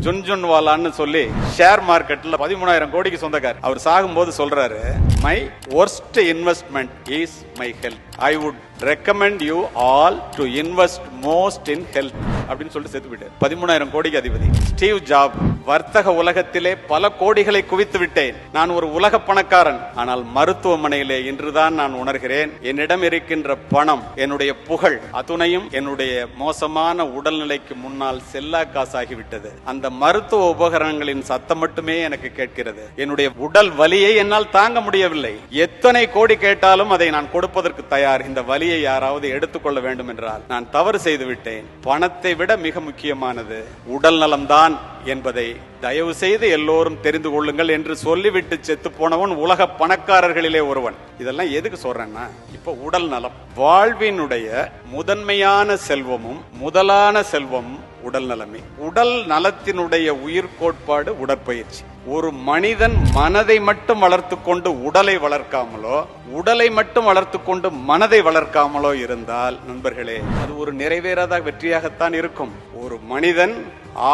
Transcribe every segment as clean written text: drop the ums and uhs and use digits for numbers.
ஜுன்ஜுன்வாலான்னு சொல்லி ஷேர் மார்க்கெட்ல 13,000 கோடிக்கு சொந்தக்கார். அவர் சாகும்போது சொல்றாரு, my worst investment is my health. I would recommend you all to invest most in health அப்படின்னு சொல்லிட்டு செத்து விட்டார். 13,000 கோடிக்கு அதிபதி. ஸ்டீவ் ஜாப், வர்த்தக உலகத்திலே பல கோடிகளை குவித்து விட்டேன், நான் ஒரு உலக பணக்காரன், ஆனால் மருத்துவமனையிலே இன்றுதான் நான் உணர்கிறேன் என்னிடம் இருக்கின்ற பணம், என்னுடைய புகழ் அத்துணையும் என்னுடைய மோசமான உடல்நிலைக்கு முன்னால் செல்லா காசாகிவிட்டது. அந்த மருத்துவ உபகரணங்களின் சத்தம் மட்டுமே எனக்கு கேட்கிறது. என்னுடைய உடல் வலியை என்னால் தாங்க முடியவில்லை. எத்தனை கோடி கேட்டாலும் அதை நான் கொடுப்பதற்கு தயார். இந்த வலியை யாராவது எடுத்துக்கொள்ள வேண்டும் என்றால் நான் தவறு செய்து விட்டேன். பணத்தை விட மிக முக்கியமானது உடல் நலம்தான் என்பதை தயவு செய்து எல்லோரும் தெரிந்து கொள்ளுங்கள் என்று சொல்லிவிட்டு செத்து போனவன் உலக பணக்காரர்களிலே ஒருவன். இதெல்லாம் எதுக்கு சொல்றேன்னா, இப்ப உடல் நலம் வாழ்வினுடைய முதன்மையான செல்வமும் முதலான செல்வமும் உடல் நலமே. உடல் நலத்தினுடைய உயிர் கோட்பாடு உடற்பயிற்சி. ஒரு மனிதன் மனதை மட்டும் வளர்த்து கொண்டு உடலை வளர்க்காமலோ, உடலை மட்டும் வளர்த்து கொண்டு மனதை வளர்க்காமலோ இருந்தால் நண்பர்களே, அது ஒரு நிறைவேறாத வெற்றியாகத்தான் இருக்கும். ஒரு மனிதன்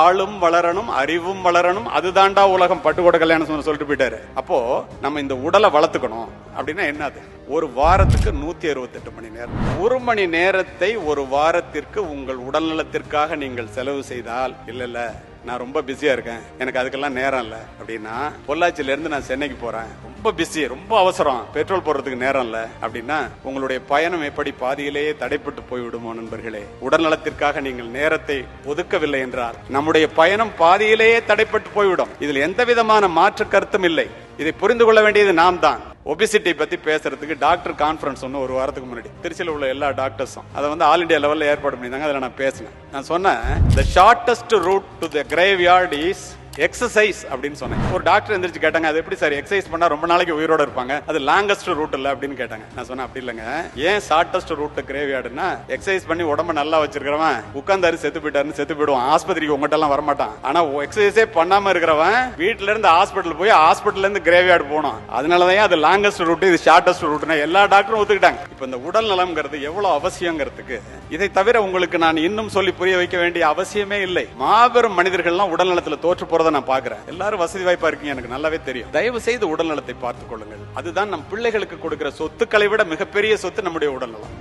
ஆளும் வளரணும், அறிவும் வளரணும், அதுதான்டா உலகம். பட்டுக்கோட கல்யாணம் சொல்லிட்டு போயிட்டாரு. அப்போ நம்ம இந்த உடலை வளர்த்துக்கணும் அப்படின்னா என்னது? ஒரு வாரத்துக்கு 168 மணி நேரம். 1 மணி நேரத்தை ஒரு வாரத்திற்கு உங்கள் உடல் நலத்திற்காக நீங்கள் செலவு செய்தால், இல்ல நான் ரொம்ப பிஸியா இருக்கேன், எனக்கு அதுக்கெல்லாம் நேரம் இல்ல அப்படின்னா, பொள்ளாச்சியில இருந்து நான் சென்னைக்கு போறேன், ரொம்ப பிஸி, ரொம்ப அவசரம், பெட்ரோல் போடுறதுக்கு நேரம் இல்ல அப்படின்னா, உங்களுடைய பயணம் எப்படி பாதியிலேயே தடைப்பட்டு போய்விடுமோ நண்பர்களே. உடல் நலத்திற்காக நீங்கள் நேரத்தை ஒதுக்கவில்லை என்றால் நம்முடைய பயணம் பாதியிலேயே தடைப்பட்டு போய்விடும். இதில் எந்த விதமான மாற்று கருத்தும் இல்லை. இதை புரிந்து கொள்ள வேண்டியது நாம் தான். ஒபிசிட்டி பத்தி பேசுறதுக்கு டாக்டர் கான்ஃபரன்ஸ் ஒன்று ஒரு வாரத்துக்கு முன்னாடி திருச்சியில் உள்ள எல்லா டாக்டர்ஸும் அதை ஆல் இண்டியா லெவலில் ஏற்பாடு பண்ணியிருந்தாங்க. அதில் நான் பேசினேன். நான் சொன்னேன், the shortest route to the graveyard is exercise அப்படின்னு சொன்னேன். ஒரு டாக்டர் எந்திரிச்சு கேட்டாங்க, அது எப்படி சார் எக்ஸசைஸ் பண்ணா ரொம்ப நாளைக்கு உயிரோட இருப்பாங்க, அது லாங்கஸ்ட் ரூட் இல்ல அப்படின்னு கேட்டாங்க. நான் சொன்னேன், அப்படி இல்லைங்க, ஏன் ஷார்டஸ்ட் ரூட் கிரேவியார்டுனா, எக்ஸசைஸ் பண்ணி உடம்ப நல்லா வச்சிருக்கிறவன் உட்கார்ந்தாரு செத்து போயிட்டாருன்னு செத்து போயிடுவான், ஆஸ்பத்திரிக்கு உங்ககிட்ட எல்லாம் வரமாட்டான். ஆனா எக்ஸசைஸே பண்ணாம இருக்கிறவன் வீட்டுல இருந்து ஹாஸ்பிட்டல் போய் ஹாஸ்பிட்டல்ல இருந்து கிரேவியார்டு போகணும். அதனாலதான் அது லாங்கஸ்ட் ரூட், இது ஷார்டஸ்ட் ரூட்னா எல்லா டாக்டரும் ஒத்துக்கிட்டாங்க. இப்ப இந்த உடல் நலம்ங்கிறது எவ்வளவு அவசியங்கிறதுக்கு இதை தவிர உங்களுக்கு நான் இன்னும் சொல்லி புரிய வைக்க வேண்டிய அவசியமே இல்லை. மாபெரும் மனிதர்கள்லாம் உடல் நலத்துல தோற்று போறதை நான் பாக்குறேன். எல்லாரும் வசதி வாய்ப்பா இருக்கீங்க, எனக்கு நல்லாவே தெரியும். தயவு செய்து உடல் நலத்தை பார்த்துக் கொள்ளுங்கள். அதுதான் நம் பிள்ளைகளுக்கு கொடுக்கிற சொத்துக்களை விட மிகப்பெரிய சொத்து நம்முடைய உடல் நலம்.